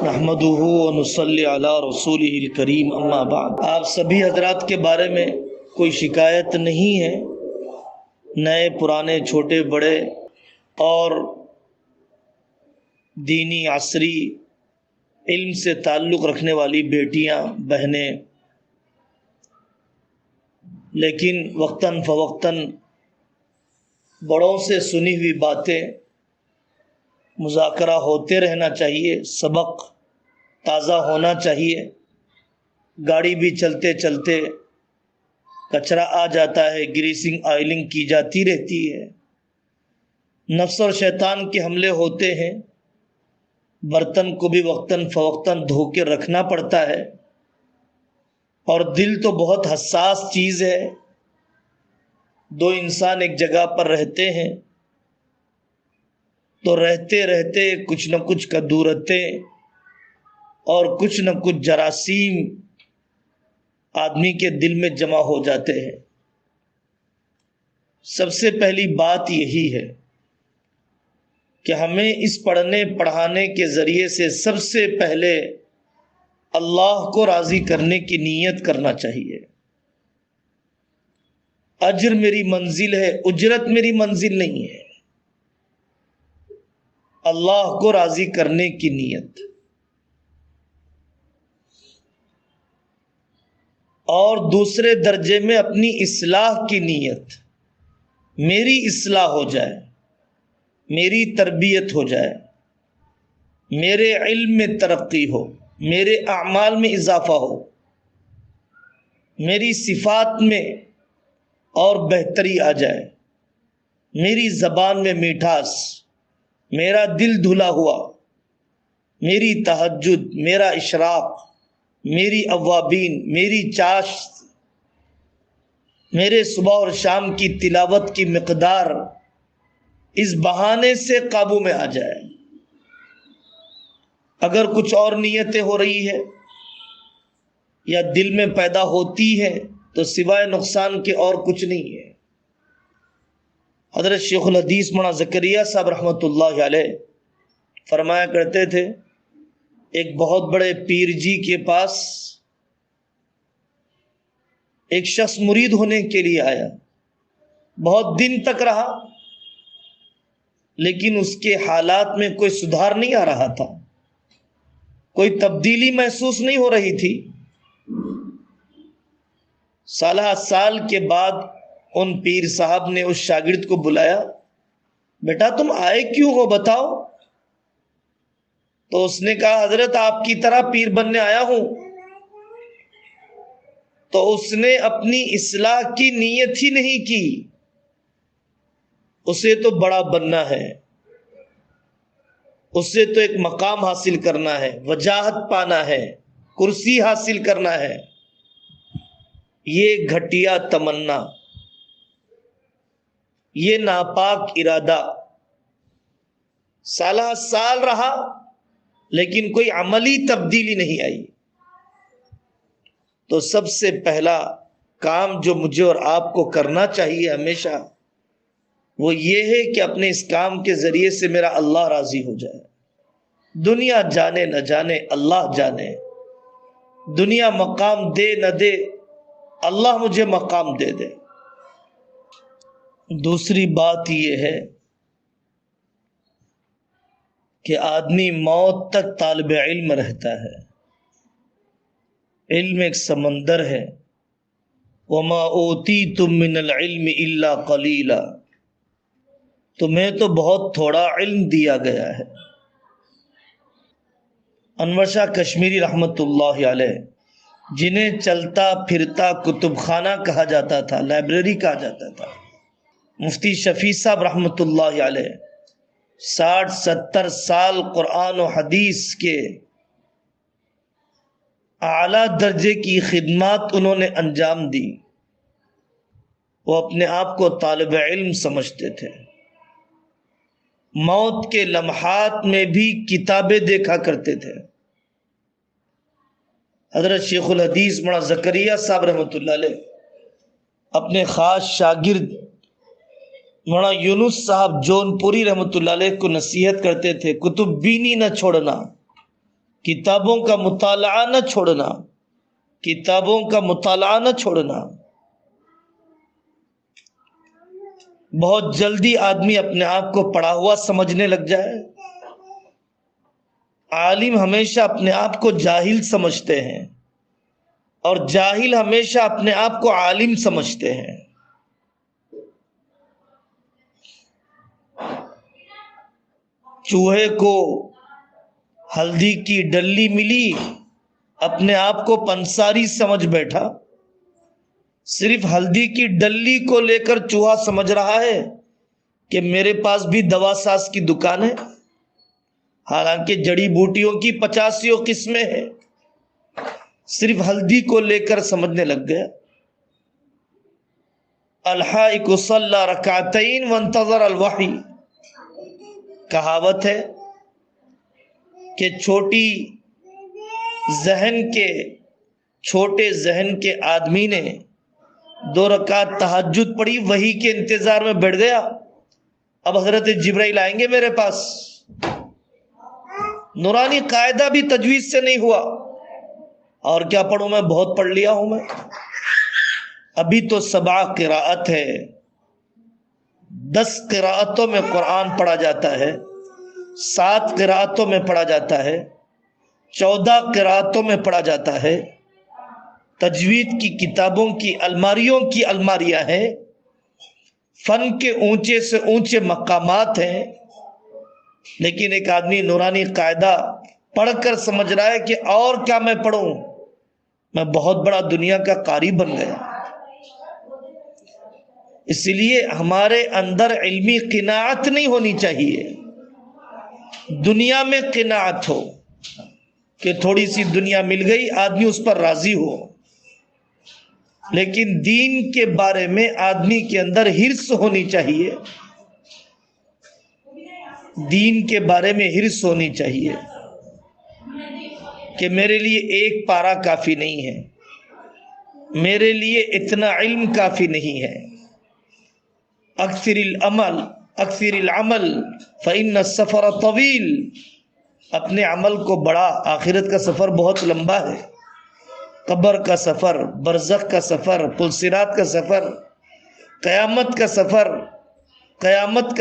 نحمدہ ونصلی علی رسولہ الکریم اما بعد۔ آپ سبھی حضرات کے بارے میں کوئی شکایت نہیں ہے، نئے پرانے چھوٹے بڑے اور دینی عصری علم سے تعلق رکھنے والی بیٹیاں بہنیں، لیکن وقتاً فوقتاً بڑوں سے سنی ہوئی باتیں مذاکرہ ہوتے رہنا چاہیے، سبق تازہ ہونا چاہیے۔ گاڑی بھی چلتے چلتے کچرا آ جاتا ہے، گریسنگ آئلنگ کی جاتی رہتی ہے، نفس اور شیطان کے حملے ہوتے ہیں، برتن کو بھی وقتاً فوقتاً دھو کے رکھنا پڑتا ہے، اور دل تو بہت حساس چیز ہے۔ دو انسان ایک جگہ پر رہتے ہیں تو رہتے رہتے کچھ نہ کچھ کدورتیں اور کچھ نہ کچھ جراثیم آدمی کے دل میں جمع ہو جاتے ہیں۔ سب سے پہلی بات یہی ہے کہ ہمیں اس پڑھنے پڑھانے کے ذریعے سے سب سے پہلے اللہ کو راضی کرنے کی نیت کرنا چاہیے۔ اجر میری منزل ہے، اجرت میری منزل نہیں ہے، اللہ کو راضی کرنے کی نیت۔ اور دوسرے درجے میں اپنی اصلاح کی نیت، میری اصلاح ہو جائے، میری تربیت ہو جائے، میرے علم میں ترقی ہو، میرے اعمال میں اضافہ ہو، میری صفات میں اور بہتری آ جائے، میری زبان میں میٹھاس، میرا دل دھلا ہوا، میری تہجد، میرا اشراق، میری اوابین، میری چاشت، میرے صبح اور شام کی تلاوت کی مقدار اس بہانے سے قابو میں آ جائے۔ اگر کچھ اور نیتیں ہو رہی ہے یا دل میں پیدا ہوتی ہے تو سوائے نقصان کے اور کچھ نہیں ہے۔ حضرت شیخ الحدیث مولانا زکریا صاحب رحمۃ اللہ علیہ فرمایا کرتے تھے، ایک بہت بڑے پیر جی کے پاس ایک شخص مرید ہونے کے لیے آیا، بہت دن تک رہا لیکن اس کے حالات میں کوئی سدھار نہیں آ رہا تھا، کوئی تبدیلی محسوس نہیں ہو رہی تھی۔ سالہ سال کے بعد ان پیر صاحب نے اس شاگرد کو بلایا، بیٹا تم آئے کیوں ہو بتاؤ؟ تو اس نے کہا حضرت آپ کی طرح پیر بننے آیا ہوں۔ تو اس نے اپنی اصلاح کی نیت ہی نہیں کی، اسے تو بڑا بننا ہے، اسے تو ایک مقام حاصل کرنا ہے، وجاہت پانا ہے، کرسی حاصل کرنا ہے۔ یہ گھٹیا تمنا، یہ ناپاک ارادہ سالہ سال رہا لیکن کوئی عملی تبدیلی نہیں آئی۔ تو سب سے پہلا کام جو مجھے اور آپ کو کرنا چاہیے ہمیشہ وہ یہ ہے کہ اپنے اس کام کے ذریعے سے میرا اللہ راضی ہو جائے۔ دنیا جانے نہ جانے، اللہ جانے، دنیا مقام دے نہ دے، اللہ مجھے مقام دے دے۔ دوسری بات یہ ہے کہ آدمی موت تک طالب علم رہتا ہے۔ علم ایک سمندر ہے، وَمَا أُوتِيتُم مِّنَ الْعِلْمِ إِلَّا قَلِيلًا، تمہیں تو بہت تھوڑا علم دیا گیا ہے۔ انور شاہ کشمیری رحمۃ اللہ علیہ، جنہیں چلتا پھرتا کتب خانہ کہا جاتا تھا، لائبریری کہا جاتا تھا، مفتی شفیع صاحب رحمۃ اللہ علیہ 60-70 سال قرآن و حدیث کے اعلیٰ درجے کی خدمات انہوں نے انجام دی۔ وہ اپنے آپ کو طالب علم سمجھتے تھے، موت کے لمحات میں بھی کتابیں دیکھا کرتے تھے۔ حضرت شیخ الحدیث مولانا زکریا صاحب رحمۃ اللہ علیہ اپنے خاص شاگرد مولانا یونس صاحب جون پوری رحمۃ اللہ علیہ کو نصیحت کرتے تھے، کتب بینی نہ چھوڑنا، کتابوں کا مطالعہ نہ چھوڑنا، کتابوں کا مطالعہ نہ چھوڑنا۔ بہت جلدی آدمی اپنے آپ کو پڑھا ہوا سمجھنے لگ جائے۔ عالم ہمیشہ اپنے آپ کو جاہل سمجھتے ہیں اور جاہل ہمیشہ اپنے آپ کو عالم سمجھتے ہیں۔ چوہے کو ہلدی کی ڈلی ملی، اپنے آپ کو پنساری سمجھ بیٹھا۔ صرف ہلدی کی ڈلی کو لے کر چوہا سمجھ رہا ہے کہ میرے پاس بھی دوا ساز کی دکان ہے، حالانکہ جڑی بوٹیوں کی 85 قسمیں ہیں، صرف ہلدی کو لے کر سمجھنے لگ گیا۔ الحائق صلی رکعتین وانتظر الوحی، کہاوت ہے کہ چھوٹے ذہن کے آدمی نے 2 رکعت تہجد پڑھی، وحی کے انتظار میں بیٹھ گیا۔ اب حضرت جبرائیل آئیں گے میرے پاس، نورانی قاعدہ بھی تجویز سے نہیں ہوا، اور کیا پڑھوں میں، بہت پڑھ لیا ہوں میں، ابھی تو 7 قراءت ہے، 10 قراءتوں میں قرآن پڑھا جاتا ہے، 7 قراءتوں میں پڑھا جاتا ہے، 14 قراءتوں میں پڑھا جاتا ہے۔ تجوید کی کتابوں کی الماریوں کی الماریاں ہیں، فن کے اونچے سے اونچے مقامات ہیں، لیکن ایک آدمی نورانی قاعدہ پڑھ کر سمجھ رہا ہے کہ اور کیا میں پڑھوں، میں بہت بڑا دنیا کا قاری بن گیا۔ اس لیے ہمارے اندر علمی قناعت نہیں ہونی چاہیے، دنیا میں قناعت ہو کہ تھوڑی سی دنیا مل گئی، آدمی اس پر راضی ہو، لیکن دین کے بارے میں آدمی کے اندر حرص ہونی چاہیے، دین کے بارے میں حرص ہونی چاہیے کہ میرے لیے 1 پارہ کافی نہیں ہے، میرے لیے اتنا علم کافی نہیں ہے۔ اکثر العمل فإن السفر طویل، اپنے عمل کو بڑھا، آخرت کا سفر بہت لمبا ہے، قبر کا سفر، برزخ کا سفر، پل صراط کا سفر، قیامت کا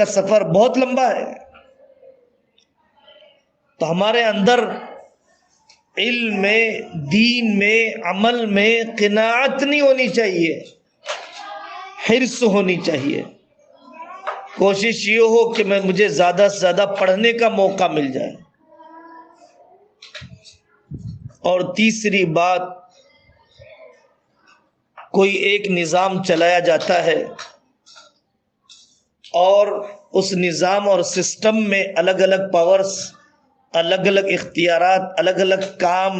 سفر بہت لمبا ہے۔ تو ہمارے اندر علم میں، دین میں، عمل میں قناعت نہیں ہونی چاہیے، حرص ہونی چاہیے۔ کوشش یہ ہو کہ مجھے زیادہ سے زیادہ پڑھنے کا موقع مل جائے۔ اور تیسری بات، کوئی ایک نظام چلایا جاتا ہے اور اس نظام اور سسٹم میں الگ الگ پاورز، الگ الگ اختیارات، الگ الگ کام،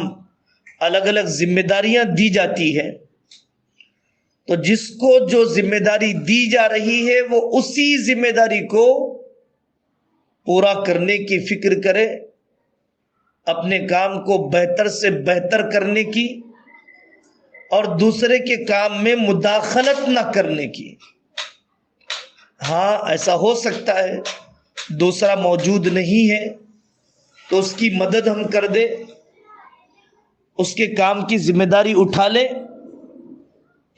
الگ الگ ذمہ داریاں دی جاتی ہیں، تو جس کو جو ذمہ داری دی جا رہی ہے وہ اسی ذمہ داری کو پورا کرنے کی فکر کرے، اپنے کام کو بہتر سے بہتر کرنے کی، اور دوسرے کے کام میں مداخلت نہ کرنے کی۔ ہاں ایسا ہو سکتا ہے دوسرا موجود نہیں ہے تو اس کی مدد ہم کر دیں، اس کے کام کی ذمہ داری اٹھا لیں،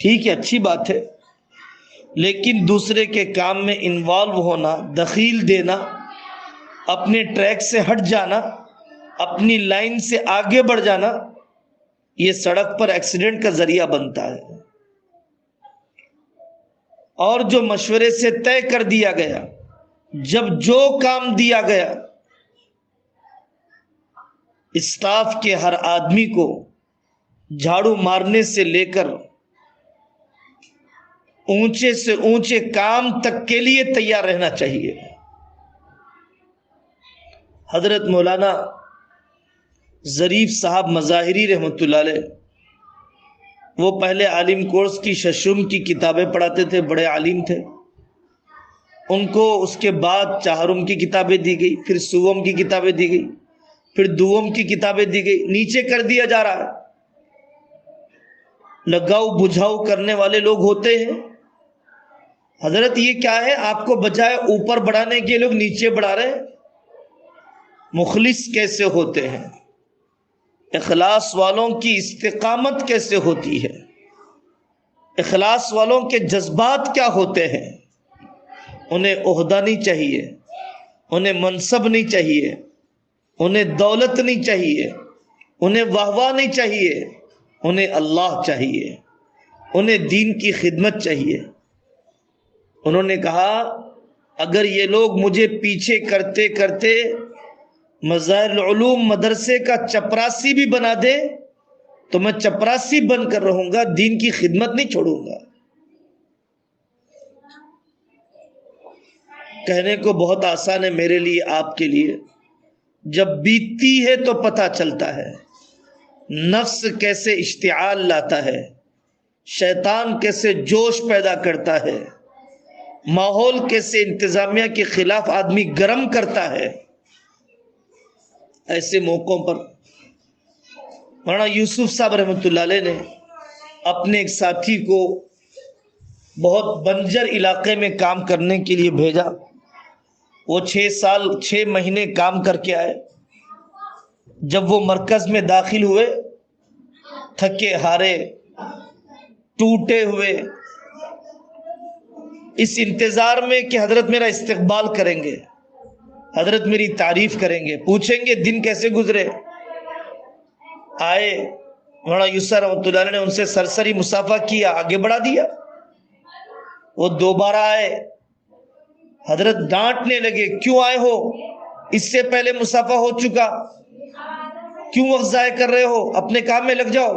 ٹھیک ہے، اچھی بات ہے، لیکن دوسرے کے کام میں انوالو ہونا، دخیل دینا، اپنے ٹریک سے ہٹ جانا، اپنی لائن سے آگے بڑھ جانا، یہ سڑک پر ایکسیڈنٹ کا ذریعہ بنتا ہے۔ اور جو مشورے سے طے کر دیا گیا، جب جو کام دیا گیا، اسٹاف کے ہر آدمی کو جھاڑو مارنے سے لے کر اونچے سے اونچے کام تک کے لیے تیار رہنا چاہیے۔ حضرت مولانا ظریف صاحب مظاہری رحمۃ اللہ علیہ، وہ پہلے عالم کورس کی ششم کی کتابیں پڑھاتے تھے، بڑے عالم تھے، ان کو اس کے بعد چہارم کی کتابیں دی گئی، پھر سوم کی کتابیں دی گئی، پھر دوم کی کتابیں دی گئی، نیچے کر دیا جا رہا ہے۔ لگاؤ بجھاؤ کرنے والے لوگ ہوتے ہیں، حضرت یہ کیا ہے، آپ کو بجائے اوپر بڑھانے کے لوگ نیچے بڑھا رہے ہیں، مخلص کیسے ہوتے ہیں؟ اخلاص والوں کی استقامت کیسے ہوتی ہے، اخلاص والوں کے جذبات کیا ہوتے ہیں۔ انہیں عہدہ نہیں چاہیے، انہیں منصب نہیں چاہیے، انہیں دولت نہیں چاہیے، انہیں واہ واہ نہیں چاہیے، انہیں اللہ چاہیے، انہیں دین کی خدمت چاہیے۔ انہوں نے کہا اگر یہ لوگ مجھے پیچھے کرتے کرتے مظاہر العلوم مدرسے کا چپراسی بھی بنا دے تو میں چپراسی بن کر رہوں گا، دین کی خدمت نہیں چھوڑوں گا۔ کہنے کو بہت آسان ہے میرے لیے، آپ کے لیے، جب بیتتی ہے تو پتہ چلتا ہے نفس کیسے اشتعال لاتا ہے، شیطان کیسے جوش پیدا کرتا ہے، ماحول کیسے انتظامیہ کے خلاف آدمی گرم کرتا ہے۔ ایسے موقعوں پر مولانا یوسف صاحب رحمۃ اللہ علیہ نے اپنے ایک ساتھی کو بہت بنجر علاقے میں کام کرنے کے لیے بھیجا۔ وہ 6 مہینے کام کر کے آئے۔ جب وہ مرکز میں داخل ہوئے، تھکے ہارے، ٹوٹے ہوئے، اس انتظار میں کہ حضرت میرا استقبال کریں گے، حضرت میری تعریف کریں گے، پوچھیں گے دن کیسے گزرے۔ آئے مولانا یوسف رحمۃ اللہ علیہ نے ان سے سرسری مصافحہ کیا، آگے بڑھا دیا۔ وہ دوبارہ آئے، حضرت ڈانٹنے لگے، کیوں آئے ہو، اس سے پہلے مصافحہ ہو چکا، کیوں وقت ضائع کر رہے ہو، اپنے کام میں لگ جاؤ۔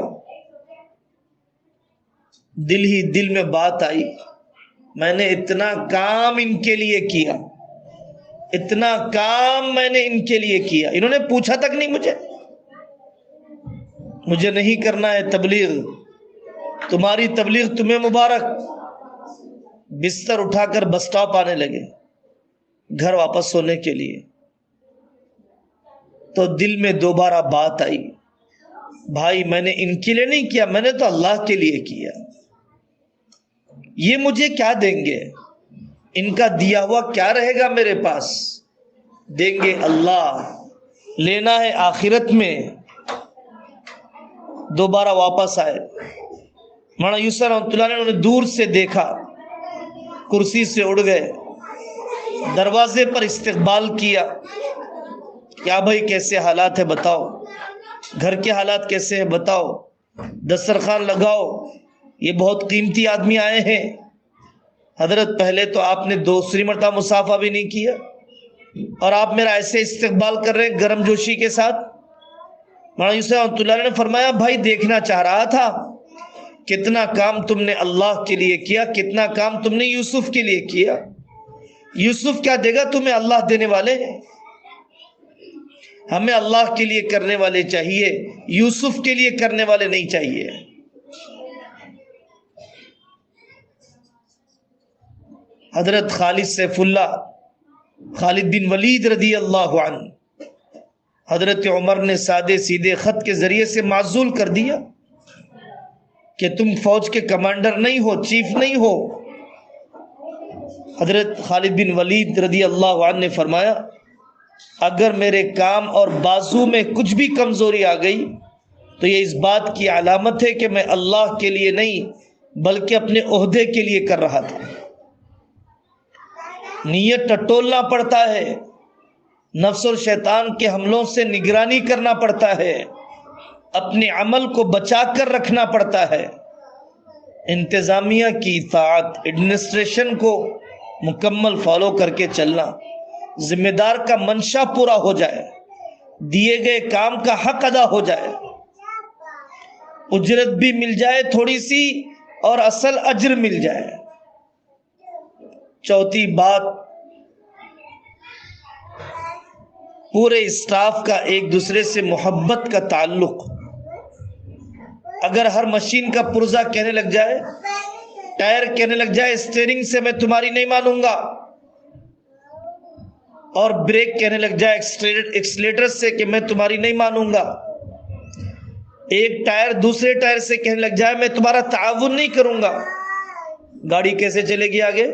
دل ہی دل میں بات آئی، میں نے اتنا کام ان کے لیے کیا، اتنا کام میں نے ان کے لیے کیا، انہوں نے پوچھا تک نہیں مجھے نہیں کرنا ہے تبلیغ، تمہاری تبلیغ تمہیں مبارک۔ بستر اٹھا کر بس سٹاپ آنے لگے گھر واپس ہونے کے لیے۔ تو دل میں دوبارہ بات آئی، بھائی میں نے ان کے لیے نہیں کیا، میں نے تو اللہ کے لیے کیا، یہ مجھے کیا دیں گے، ان کا دیا ہوا کیا رہے گا میرے پاس، دیں گے اللہ، لینا ہے آخرت میں۔ دوبارہ واپس آئے، مولانا یوسف رحمۃ اللہ علیہ نے دور سے دیکھا، کرسی سے اڑ گئے، دروازے پر استقبال کیا، کیا بھائی کیسے حالات ہے بتاؤ، گھر کے حالات کیسے ہیں بتاؤ، دسترخوان لگاؤ، یہ بہت قیمتی آدمی آئے ہیں۔ حضرت پہلے تو آپ نے دوسری مرتبہ مصافحہ بھی نہیں کیا اور آپ میرا ایسے استقبال کر رہے ہیں گرم جوشی کے ساتھ۔ مولانا یوسف رحمۃ اللہ علیہ نے فرمایا بھائی دیکھنا چاہ رہا تھا کتنا کام تم نے اللہ کے لیے کیا، کتنا کام تم نے یوسف کے لیے کیا۔ یوسف کیا دے گا تمہیں، اللہ دینے والے ہیں۔ ہمیں اللہ کے لیے کرنے والے چاہیے، یوسف کے لیے کرنے والے نہیں چاہیے۔ حضرت خالد سیف اللہ، خالد بن ولید رضی اللہ عنہ، حضرت عمر نے سادے سیدھے خط کے ذریعے سے معزول کر دیا کہ تم فوج کے کمانڈر نہیں ہو، چیف نہیں ہو۔ حضرت خالد بن ولید رضی اللہ عنہ نے فرمایا اگر میرے کام اور بازو میں کچھ بھی کمزوری آ گئی تو یہ اس بات کی علامت ہے کہ میں اللہ کے لیے نہیں بلکہ اپنے عہدے کے لیے کر رہا تھا۔ نیت ٹٹولنا پڑتا ہے، نفس اور شیطان کے حملوں سے نگرانی کرنا پڑتا ہے، اپنے عمل کو بچا کر رکھنا پڑتا ہے، انتظامیہ کی اطاعت، ایڈمنسٹریشن کو مکمل فالو کر کے چلنا، ذمہ دار کا منشا پورا ہو جائے، دیے گئے کام کا حق ادا ہو جائے، اجرت بھی مل جائے تھوڑی سی اور اصل اجر مل جائے۔ چوتھی بات، پورے اسٹاف کا ایک دوسرے سے محبت کا تعلق۔ اگر ہر مشین کا پرزا کہنے لگ جائے، ٹائر کہنے لگ جائے اسٹیئرنگ سے میں تمہاری نہیں مانوں گا، اور بریک کہنے لگ جائے ایکسیلیٹر سے کہ میں تمہاری نہیں مانوں گا، ایک ٹائر دوسرے ٹائر سے کہنے لگ جائے میں تمہارا تعاون نہیں کروں گا، گاڑی کیسے چلے گی آگے؟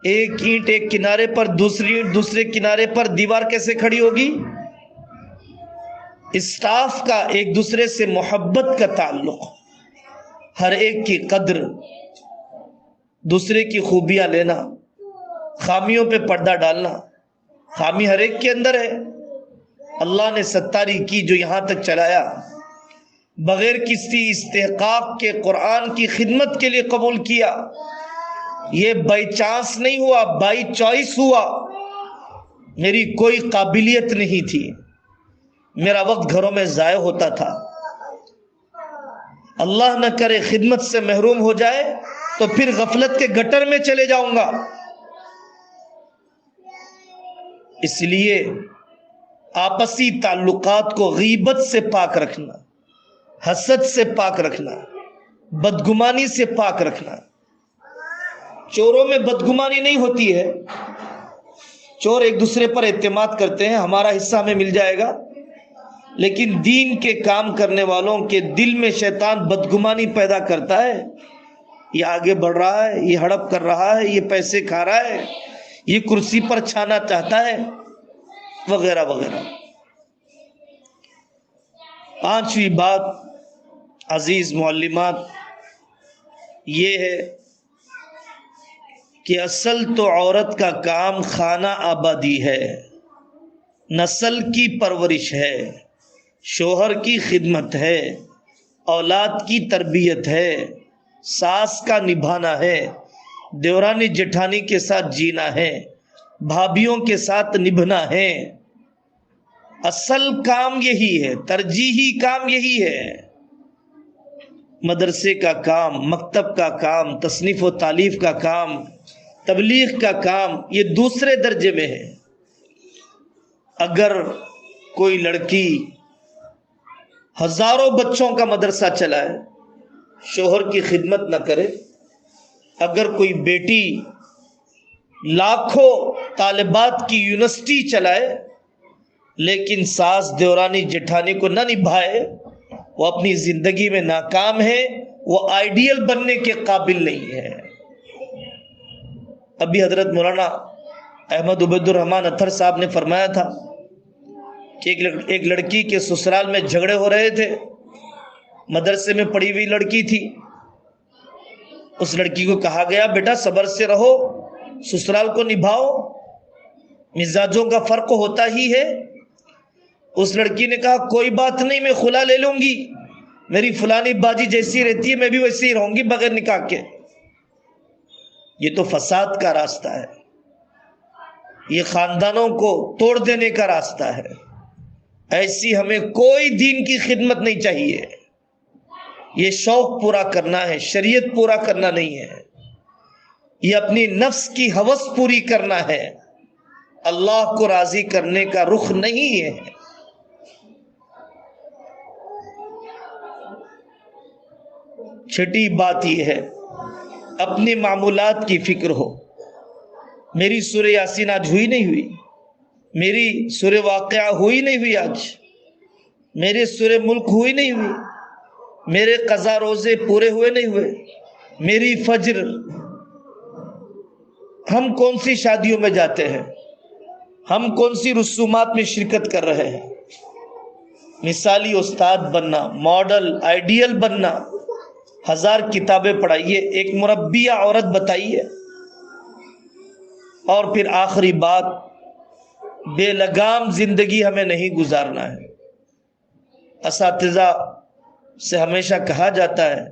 ایک اینٹ ایک کنارے پر، دوسری اینٹ دوسرے کنارے پر، دیوار کیسے کھڑی ہوگی؟ اسٹاف کا ایک دوسرے سے محبت کا تعلق، ہر ایک کی قدر، دوسرے کی خوبیاں لینا، خامیوں پہ پردہ ڈالنا۔ خامی ہر ایک کے اندر ہے، اللہ نے ستاری کی جو یہاں تک چلایا، بغیر کسی استحقاق کے قرآن کی خدمت کے لیے قبول کیا۔ یہ بائی چانس نہیں ہوا، بائی چوائس ہوا۔ میری کوئی قابلیت نہیں تھی، میرا وقت گھروں میں ضائع ہوتا تھا۔ اللہ نہ کرے خدمت سے محروم ہو جائے تو پھر غفلت کے گٹر میں چلے جاؤں گا۔ اس لیے آپسی تعلقات کو غیبت سے پاک رکھنا، حسد سے پاک رکھنا، بدگمانی سے پاک رکھنا۔ چوروں میں بدگمانی نہیں ہوتی ہے، چور ایک دوسرے پر اعتماد کرتے ہیں، ہمارا حصہ ہمیں مل جائے گا، لیکن دین کے کام کرنے والوں کے دل میں شیطان بدگمانی پیدا کرتا ہے، یہ آگے بڑھ رہا ہے، یہ ہڑپ کر رہا ہے، یہ پیسے کھا رہا ہے، یہ کرسی پر چھانا چاہتا ہے، وغیرہ وغیرہ۔ پانچویں بات عزیز معلمات یہ ہے کہ اصل تو عورت کا کام خانہ آبادی ہے، نسل کی پرورش ہے، شوہر کی خدمت ہے، اولاد کی تربیت ہے، ساس کا نبھانا ہے، دیورانی جٹھانی کے ساتھ جینا ہے، بھابھیوں کے ساتھ نبھنا ہے۔ اصل کام یہی ہے، ترجیحی کام یہی ہے۔ مدرسے کا کام، مکتب کا کام، تصنیف و تالیف کا کام، تبلیغ کا کام یہ دوسرے درجے میں ہے۔ اگر کوئی لڑکی ہزاروں بچوں کا مدرسہ چلائے، شوہر کی خدمت نہ کرے، اگر کوئی بیٹی لاکھوں طالبات کی یونیورسٹی چلائے لیکن ساس دیورانی جٹھانی کو نہ نبھائے، وہ اپنی زندگی میں ناکام ہے، وہ آئیڈیل بننے کے قابل نہیں ہے۔ ابھی حضرت مولانا احمد عبید الرحمن اطہر صاحب نے فرمایا تھا کہ ایک لڑکی کے سسرال میں جھگڑے ہو رہے تھے، مدرسے میں پڑھی ہوئی لڑکی تھی۔ اس لڑکی کو کہا گیا بیٹا صبر سے رہو، سسرال کو نبھاؤ، مزاجوں کا فرق ہوتا ہی ہے۔ اس لڑکی نے کہا کوئی بات نہیں، میں خلا لے لوں گی، میری فلانی باجی جیسی رہتی ہے میں بھی ویسی ہی رہوں گی بغیر نکاح کے۔ یہ تو فساد کا راستہ ہے، یہ خاندانوں کو توڑ دینے کا راستہ ہے۔ ایسی ہمیں کوئی دین کی خدمت نہیں چاہیے، یہ شوق پورا کرنا ہے، شریعت پورا کرنا نہیں ہے، یہ اپنی نفس کی ہوس پوری کرنا ہے، اللہ کو راضی کرنے کا رخ نہیں ہے۔ چھٹی بات یہ ہے اپنے معمولات کی فکر ہو۔ میری سورہ یاسین آج ہوئی نہیں ہوئی، میری سورہ واقعہ ہوئی نہیں ہوئی، آج میرے سورہ ملک ہوئی نہیں ہوئی، میرے قضا روزے پورے ہوئے نہیں ہوئے، میری فجر۔ ہم کون سی شادیوں میں جاتے ہیں، ہم کون سی رسومات میں شرکت کر رہے ہیں۔ مثالی استاد بننا، ماڈل آئیڈیل بننا، ہزار کتابیں پڑھائیے، ایک مربیہ عورت بتائیے، اور پھر آخری بات بے لگام زندگی ہمیں نہیں گزارنا ہے۔ اساتذہ سے ہمیشہ کہا جاتا ہے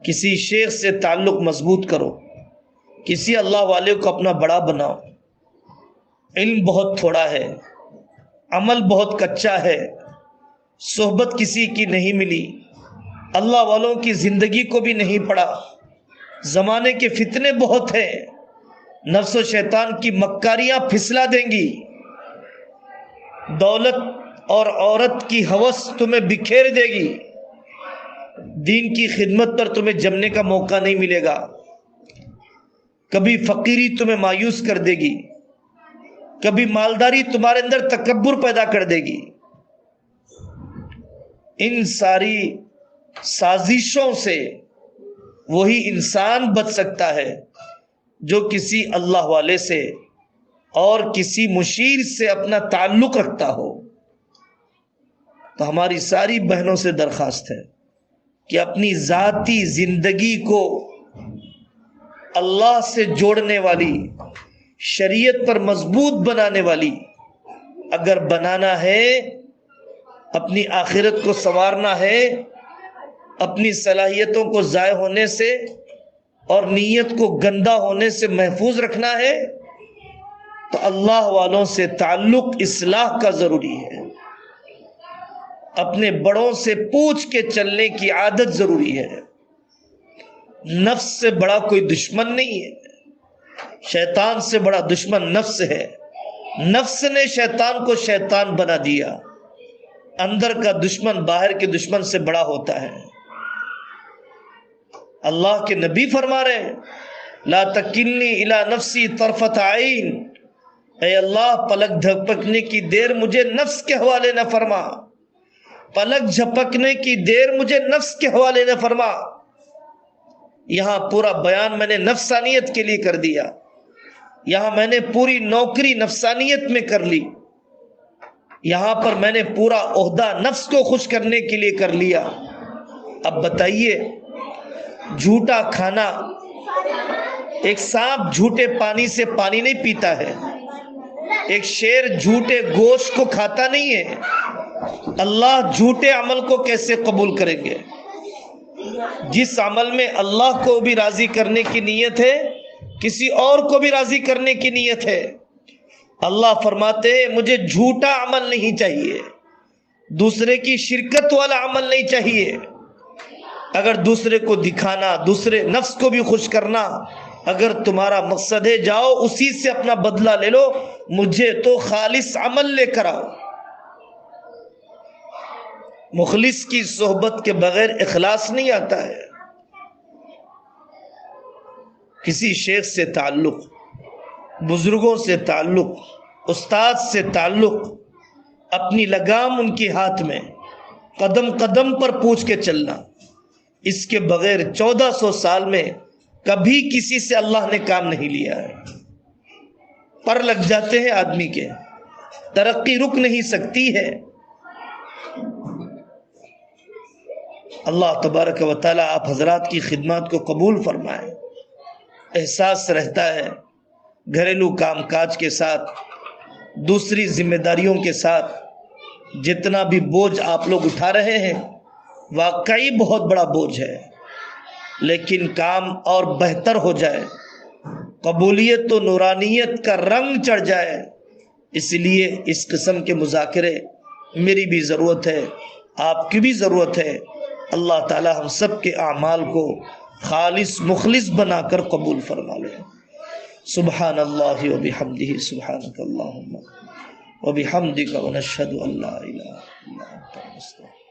کسی شیخ سے تعلق مضبوط کرو، کسی اللہ والے کو اپنا بڑا بناؤ۔ علم بہت تھوڑا ہے، عمل بہت کچا ہے، صحبت کسی کی نہیں ملی، اللہ والوں کی زندگی کو بھی نہیں پڑھا، زمانے کے فتنے بہت ہیں، نفس و شیطان کی مکاریاں پھسلا دیں گی، دولت اور عورت کی ہوس تمہیں بکھیر دے گی، دین کی خدمت پر تمہیں جمنے کا موقع نہیں ملے گا، کبھی فقیری تمہیں مایوس کر دے گی، کبھی مالداری تمہارے اندر تکبر پیدا کر دے گی۔ ان ساری سازشوں سے وہی انسان بچ سکتا ہے جو کسی اللہ والے سے اور کسی مشیر سے اپنا تعلق رکھتا ہو۔ تو ہماری ساری بہنوں سے درخواست ہے کہ اپنی ذاتی زندگی کو اللہ سے جوڑنے والی، شریعت پر مضبوط بنانے والی اگر بنانا ہے، اپنی آخرت کو سنوارنا ہے، اپنی صلاحیتوں کو ضائع ہونے سے اور نیت کو گندا ہونے سے محفوظ رکھنا ہے تو اللہ والوں سے تعلق اصلاح کا ضروری ہے۔ اپنے بڑوں سے پوچھ کے چلنے کی عادت ضروری ہے۔ نفس سے بڑا کوئی دشمن نہیں ہے، شیطان سے بڑا دشمن نفس ہے۔ نفس نے شیطان کو شیطان بنا دیا۔ اندر کا دشمن باہر کے دشمن سے بڑا ہوتا ہے۔ اللہ کے نبی فرما رہے ہیں لا تکلنی الی نفسی طرفۃ عین، اے اللہ پلک جھپکنے کی دیر مجھے نفس کے حوالے نہ فرما، پلک جھپکنے کی دیر مجھے نفس کے حوالے نہ فرما۔ یہاں پورا بیان میں نے نفسانیت کے لیے کر دیا، یہاں میں نے پوری نوکری نفسانیت میں کر لی، یہاں پر میں نے پورا عہدہ نفس کو خوش کرنے کے لیے کر لیا۔ اب بتائیے، جھوٹا کھانا، ایک سانپ جھوٹے پانی سے پانی نہیں پیتا ہے، ایک شیر جھوٹے گوشت کو کھاتا نہیں ہے۔ اللہ جھوٹے عمل کو کیسے قبول کریں گے؟ جس عمل میں اللہ کو بھی راضی کرنے کی نیت ہے، کسی اور کو بھی راضی کرنے کی نیت ہے، اللہ فرماتے ہیں مجھے جھوٹا عمل نہیں چاہیے، دوسرے کی شرکت والا عمل نہیں چاہیے۔ اگر دوسرے کو دکھانا، دوسرے نفس کو بھی خوش کرنا اگر تمہارا مقصد ہے، جاؤ اسی سے اپنا بدلہ لے لو، مجھے تو خالص عمل لے کر آؤ۔ مخلص کی صحبت کے بغیر اخلاص نہیں آتا ہے۔ کسی شیخ سے تعلق، بزرگوں سے تعلق، استاد سے تعلق، اپنی لگام ان کے ہاتھ میں، قدم قدم پر پوچھ کے چلنا، اس کے بغیر 1400 سال میں کبھی کسی سے اللہ نے کام نہیں لیا ہے۔ پر لگ جاتے ہیں آدمی کے، ترقی رک نہیں سکتی ہے۔ اللہ تبارک و تعالی آپ حضرات کی خدمات کو قبول فرمائے۔ احساس رہتا ہے گھریلو کام کاج کے ساتھ، دوسری ذمہ داریوں کے ساتھ جتنا بھی بوجھ آپ لوگ اٹھا رہے ہیں واقعی بہت بڑا بوجھ ہے، لیکن کام اور بہتر ہو جائے، قبولیت و نورانیت کا رنگ چڑھ جائے، اس لیے اس قسم کے مذاکرے میری بھی ضرورت ہے، آپ کی بھی ضرورت ہے۔ اللہ تعالی ہم سب کے اعمال کو خالص مخلص بنا کر قبول فرما لے۔ سبحان اللہ و بحمدہ، سبحانک اللہم و بحمدک، ونشہد ان لا الہ الا انت، نستغفرک۔